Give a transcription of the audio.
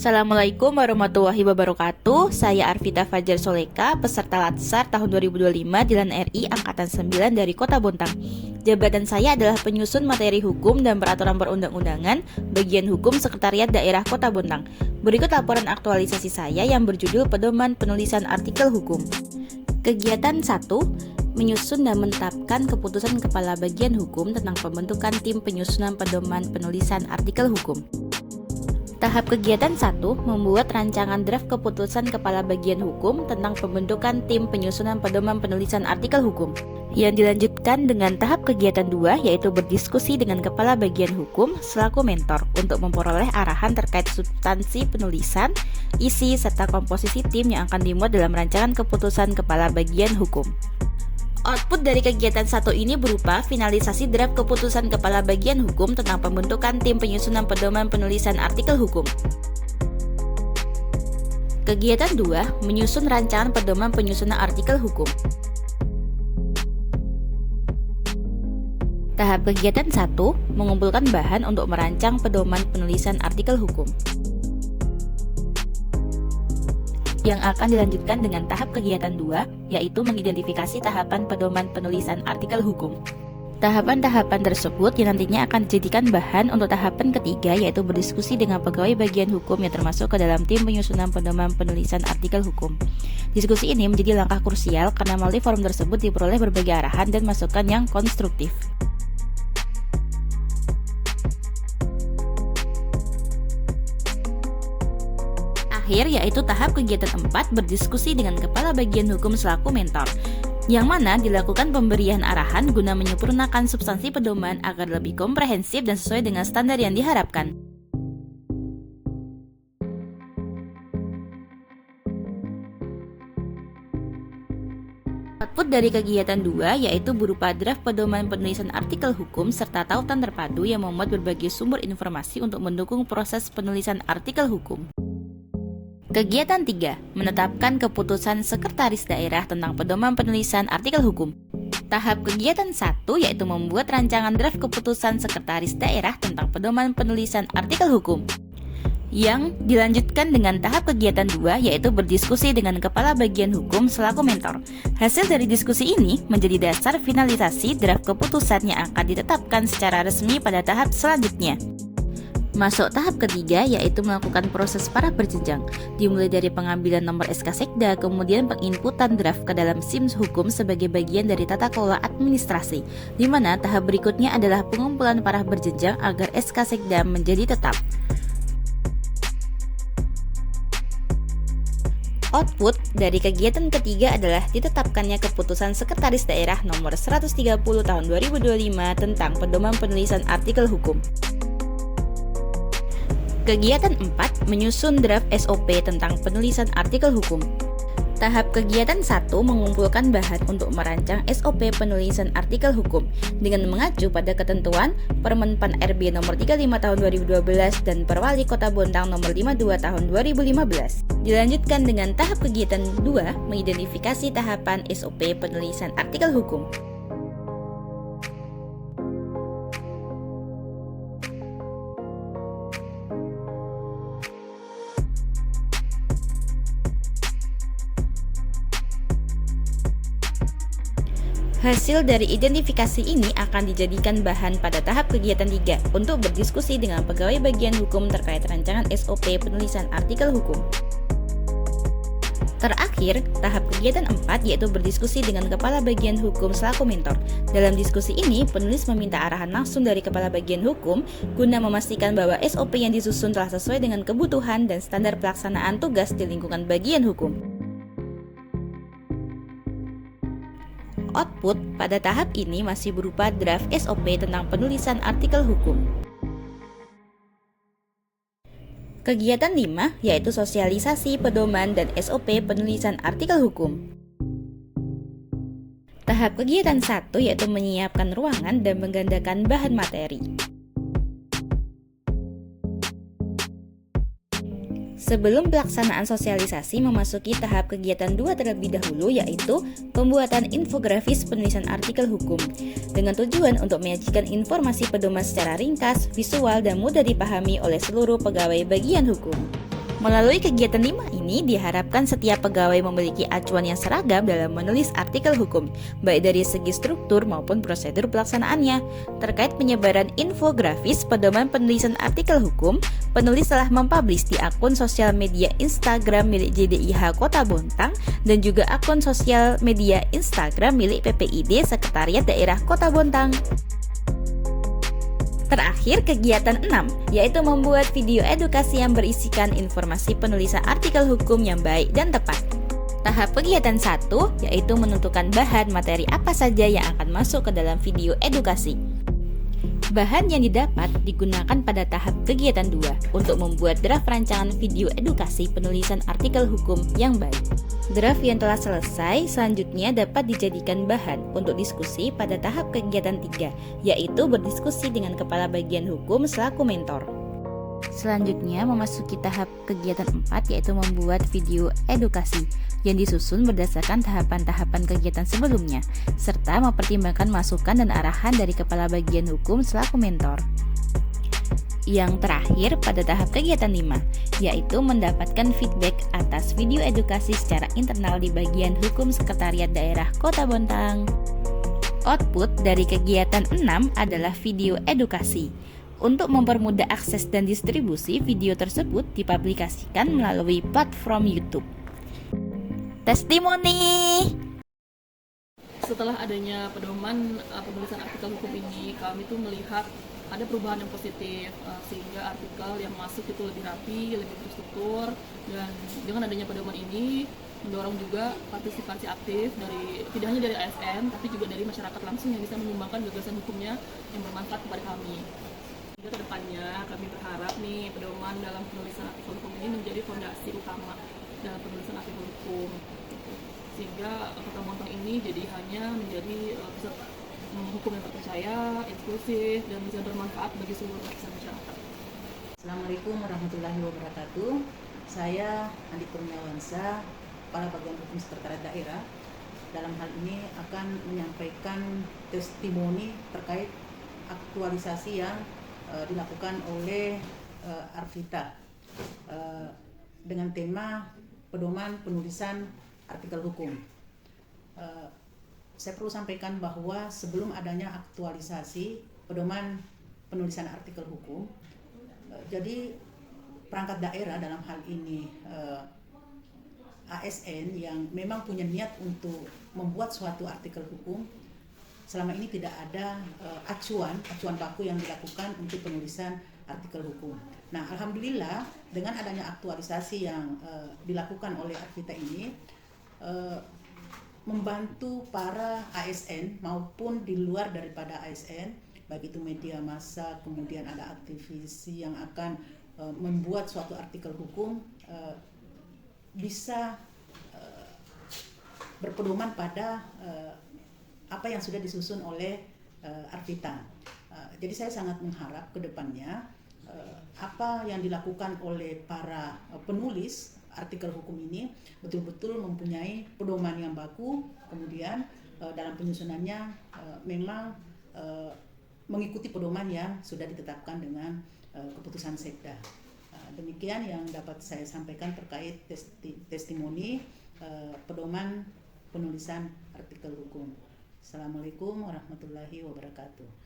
Assalamualaikum warahmatullahi wabarakatuh. Saya Arvita Fajar Soleka, peserta Latsar tahun 2025 Dilan RI Angkatan 9 dari Kota Bontang. Jabatan saya adalah penyusun materi hukum dan peraturan perundang-undangan, bagian hukum Sekretariat Daerah Kota Bontang. Berikut laporan aktualisasi saya yang berjudul Pedoman Penulisan Artikel Hukum. Kegiatan 1. Menyusun dan menetapkan keputusan Kepala Bagian Hukum tentang pembentukan tim penyusunan pedoman penulisan artikel hukum. Tahap kegiatan 1, membuat rancangan draft keputusan Kepala Bagian Hukum tentang pembentukan tim penyusunan pedoman penulisan artikel hukum. Yang dilanjutkan dengan tahap kegiatan 2, yaitu berdiskusi dengan Kepala Bagian Hukum selaku mentor untuk memperoleh arahan terkait substansi penulisan, isi, serta komposisi tim yang akan dimuat dalam rancangan keputusan Kepala Bagian Hukum. Output dari kegiatan 1 ini berupa finalisasi draft keputusan Kepala Bagian Hukum tentang pembentukan tim penyusunan pedoman penulisan artikel hukum. Kegiatan 2, menyusun rancangan pedoman penyusunan artikel hukum. Tahap kegiatan 1, mengumpulkan bahan untuk merancang pedoman penulisan artikel hukum. Yang akan dilanjutkan dengan tahap kegiatan 2, yaitu mengidentifikasi tahapan pedoman penulisan artikel hukum. Tahapan-tahapan tersebut yang nantinya akan dijadikan bahan untuk tahapan ketiga, yaitu berdiskusi dengan pegawai bagian hukum yang termasuk ke dalam tim penyusunan pedoman penulisan artikel hukum. Diskusi ini menjadi langkah krusial karena melalui forum tersebut diperoleh berbagai arahan dan masukan yang konstruktif. Yaitu tahap kegiatan 4, berdiskusi dengan Kepala Bagian Hukum selaku mentor, yang mana dilakukan pemberian arahan guna menyempurnakan substansi pedoman agar lebih komprehensif dan sesuai dengan standar yang diharapkan. Output dari kegiatan 2 yaitu berupa draft pedoman penulisan artikel hukum serta tautan terpadu yang memuat berbagai sumber informasi untuk mendukung proses penulisan artikel hukum. Kegiatan 3, menetapkan keputusan Sekretaris Daerah tentang pedoman penulisan artikel hukum. Tahap kegiatan 1 yaitu membuat rancangan draft keputusan Sekretaris Daerah tentang pedoman penulisan artikel hukum. Yang dilanjutkan dengan tahap kegiatan 2 yaitu berdiskusi dengan Kepala Bagian Hukum selaku mentor. Hasil dari diskusi ini menjadi dasar finalisasi draft keputusan yang akan ditetapkan secara resmi pada tahap selanjutnya. Masuk tahap ketiga yaitu melakukan proses paraf berjenjang, dimulai dari pengambilan nomor SK Sekda, kemudian penginputan draft ke dalam SIM hukum sebagai bagian dari tata kelola administrasi, di mana tahap berikutnya adalah pengumpulan paraf berjenjang agar SK Sekda menjadi tetap. Output dari kegiatan ketiga adalah ditetapkannya keputusan Sekretaris Daerah nomor 130 tahun 2025 tentang pedoman penulisan artikel hukum. Kegiatan 4, menyusun draft SOP tentang penulisan artikel hukum. Tahap kegiatan 1, mengumpulkan bahan untuk merancang SOP penulisan artikel hukum dengan mengacu pada ketentuan Permen-Pan RB nomor 35 tahun 2012 dan Perwali Kota Bontang nomor 52 tahun 2015. Dilanjutkan dengan tahap kegiatan 2, mengidentifikasi tahapan SOP penulisan artikel hukum. Hasil dari identifikasi ini akan dijadikan bahan pada tahap kegiatan 3 untuk berdiskusi dengan pegawai bagian hukum terkait rancangan SOP penulisan artikel hukum. Terakhir, tahap kegiatan 4 yaitu berdiskusi dengan Kepala Bagian Hukum selaku mentor. Dalam diskusi ini, penulis meminta arahan langsung dari Kepala Bagian Hukum guna memastikan bahwa SOP yang disusun telah sesuai dengan kebutuhan dan standar pelaksanaan tugas di lingkungan bagian hukum. Output pada tahap ini masih berupa draft SOP tentang penulisan artikel hukum. Kegiatan 5 yaitu sosialisasi pedoman dan SOP penulisan artikel hukum. Tahap kegiatan 1 yaitu menyiapkan ruangan dan menggandakan bahan materi. Sebelum pelaksanaan sosialisasi memasuki tahap kegiatan 2 terlebih dahulu, yaitu pembuatan infografis penulisan artikel hukum dengan tujuan untuk menyajikan informasi pedoman secara ringkas, visual, dan mudah dipahami oleh seluruh pegawai bagian hukum. Melalui kegiatan 5 ini diharapkan setiap pegawai memiliki acuan yang seragam dalam menulis artikel hukum, baik dari segi struktur maupun prosedur pelaksanaannya. Terkait penyebaran infografis pedoman penulisan artikel hukum, penulis telah mempublish di akun sosial media Instagram milik JDIH Kota Bontang dan juga akun sosial media Instagram milik PPID Sekretariat Daerah Kota Bontang. Terakhir, kegiatan 6, yaitu membuat video edukasi yang berisikan informasi penulisan artikel hukum yang baik dan tepat. Tahap kegiatan 1, yaitu menentukan bahan materi apa saja yang akan masuk ke dalam video edukasi. Bahan yang didapat digunakan pada tahap kegiatan 2 untuk membuat draft rancangan video edukasi penulisan artikel hukum yang baik. Draft yang telah selesai selanjutnya dapat dijadikan bahan untuk diskusi pada tahap kegiatan 3, yaitu berdiskusi dengan kepala bagian hukum selaku mentor. Selanjutnya memasuki tahap kegiatan 4, yaitu membuat video edukasi yang disusun berdasarkan tahapan-tahapan kegiatan sebelumnya, serta mempertimbangkan masukan dan arahan dari kepala bagian hukum selaku mentor. Yang terakhir pada tahap kegiatan 5, yaitu mendapatkan feedback atas video edukasi secara internal di bagian hukum Sekretariat Daerah Kota Bontang. Output dari kegiatan 6 adalah video edukasi. Untuk mempermudah akses dan distribusi, video tersebut dipublikasikan melalui platform YouTube. Testimoni. Setelah adanya pedoman penulisan artikel hukum ini, kami tuh melihat ada perubahan yang positif, sehingga artikel yang masuk itu lebih rapi, lebih terstruktur, dan dengan adanya pedoman ini mendorong juga partisipasi aktif dari tidak hanya dari ASN tapi juga dari masyarakat langsung yang bisa menyumbangkan gagasan hukumnya yang bermanfaat kepada kami. Hingga kedepannya kami berharap nih pedoman dalam penulisan artikel hukum ini menjadi fondasi utama dalam penulisan artikel hukum, sehingga Kota Bontang ini jadi hanya menjadi pusat hukum yang terpercaya, inklusif, dan bisa bermanfaat bagi seluruh lapisan masyarakat. Assalamualaikum warahmatullahi wabarakatuh. Saya Andi Kurniawansa, Kepala Bagian Hukum Sekretariat Daerah. Dalam hal ini akan menyampaikan testimoni terkait aktualisasi yang dilakukan oleh Arvita dengan tema pedoman penulisan artikel hukum. Saya perlu sampaikan bahwa sebelum adanya aktualisasi pedoman penulisan artikel hukum, jadi perangkat daerah dalam hal ini ASN yang memang punya niat untuk membuat suatu artikel hukum, selama ini tidak ada acuan baku yang dilakukan untuk penulisan artikel hukum. Nah, alhamdulillah dengan adanya aktualisasi yang dilakukan oleh Arvita ini membantu para ASN maupun di luar daripada ASN, baik itu media massa, kemudian ada aktivis yang akan membuat suatu artikel hukum, bisa berpedoman pada apa yang sudah disusun oleh Arvita. Jadi saya sangat mengharap ke depannya apa yang dilakukan oleh para penulis artikel hukum ini betul-betul mempunyai pedoman yang baku, kemudian dalam penyusunannya memang mengikuti pedoman yang sudah ditetapkan dengan keputusan Sekda. Demikian yang dapat saya sampaikan terkait testimoni pedoman penulisan artikel hukum. Assalamualaikum warahmatullahi wabarakatuh.